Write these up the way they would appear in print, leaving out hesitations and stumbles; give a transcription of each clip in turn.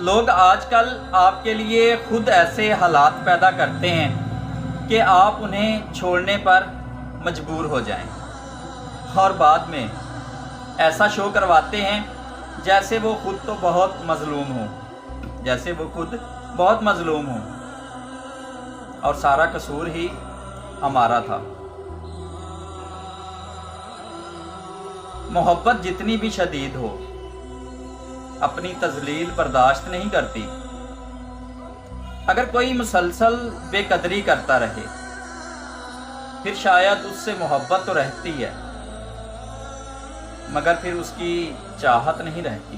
لوگ آج کل آپ کے لیے خود ایسے حالات پیدا کرتے ہیں کہ آپ انہیں چھوڑنے پر مجبور ہو جائیں، اور بعد میں ایسا شو کرواتے ہیں جیسے وہ خود تو بہت مظلوم ہوں اور سارا قصور ہی ہمارا تھا۔ محبت جتنی بھی شدید ہو اپنی تذلیل برداشت نہیں کرتی۔ اگر کوئی مسلسل بے قدری کرتا رہے پھر شاید اس سے محبت تو رہتی ہے، مگر پھر اس کی چاہت نہیں رہتی۔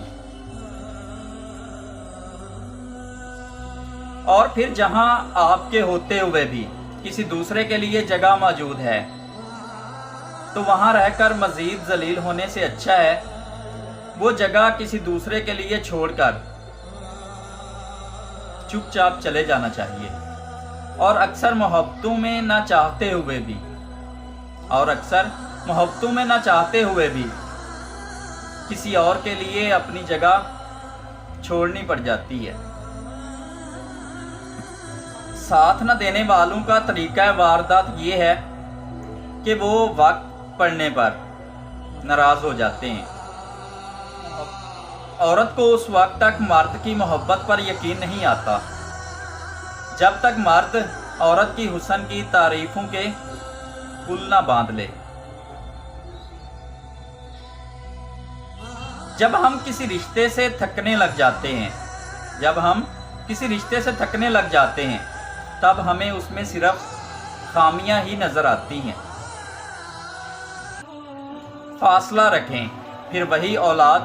اور پھر جہاں آپ کے ہوتے ہوئے بھی کسی دوسرے کے لیے جگہ موجود ہے تو وہاں رہ کر مزید ذلیل ہونے سے اچھا ہے وہ جگہ کسی دوسرے کے لیے چھوڑ کر چپ چاپ چلے جانا چاہیے۔ اور اکثر محبتوں میں نہ چاہتے ہوئے بھی کسی اور کے لیے اپنی جگہ چھوڑنی پڑ جاتی ہے۔ ساتھ نہ دینے والوں کا طریقہ واردات یہ ہے کہ وہ وقت پڑنے پر ناراض ہو جاتے ہیں۔ عورت کو اس وقت تک مرد کی محبت پر یقین نہیں آتا جب تک مرد عورت کی حسن کی تعریفوں کے پل نہ باندھ لے۔ جب ہم کسی رشتے سے تھکنے لگ جاتے ہیں تب ہمیں اس میں صرف خامیاں ہی نظر آتی ہیں۔ فاصلہ رکھیں، پھر وہی اولاد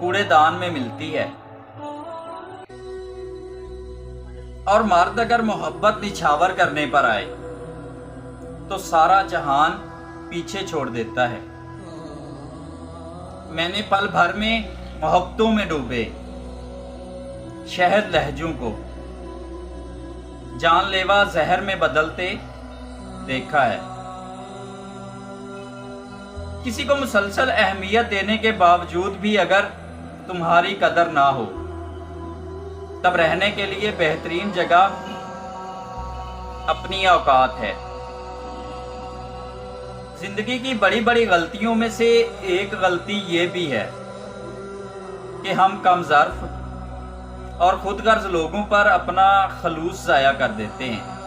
کوڑے دان میں ملتی ہے۔ اور مرد اگر محبت نچھاور کرنے پر آئے تو سارا جہان پیچھے چھوڑ دیتا ہے۔ میں نے پل بھر میں محبتوں میں ڈوبے شہد لہجوں کو جان لیوا زہر میں بدلتے دیکھا ہے۔ کسی کو مسلسل اہمیت دینے کے باوجود بھی اگر تمہاری قدر نہ ہو تب رہنے کے لیے بہترین جگہ اپنی اوقات ہے۔ زندگی کی بڑی بڑی غلطیوں میں سے ایک غلطی یہ بھی ہے کہ ہم کم ظرف اور خود غرض لوگوں پر اپنا خلوص ضائع کر دیتے ہیں۔